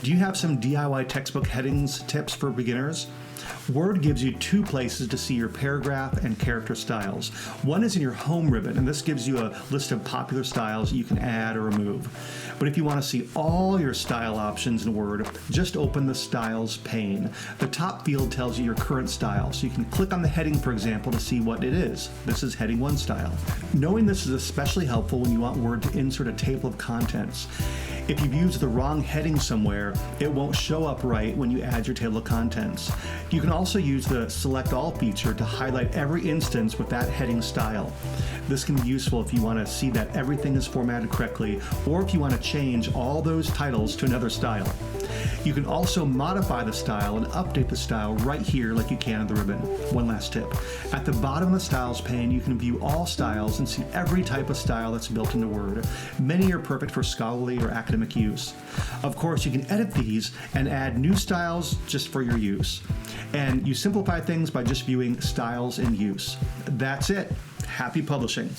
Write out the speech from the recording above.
Do you have some DIY textbook headings tips for beginners? Word gives you two places to see your paragraph and character styles. One is in your home ribbon, and this gives you a list of popular styles you can add or remove. But if you want to see all your style options in Word, just open the Styles pane. The top field tells you your current style, so you can click on the heading, for example, to see what it is. This is Heading 1 style. Knowing this is especially helpful when you want Word to insert a table of contents. If you've used the wrong heading somewhere, it won't show up right when you add your table of contents. You can also use the Select All feature to highlight every instance with that heading style. This can be useful if you want to see that everything is formatted correctly, or if you want to change all those titles to another style. You can also modify the style and update the style right here like you can in the ribbon. One last tip. At the bottom of the Styles pane, you can view all styles and see every type of style that's built into Word. Many are perfect for scholarly or academic use. Of course, you can edit these and add new styles just for your use. And you simplify things by just viewing styles in use. That's it. Happy publishing.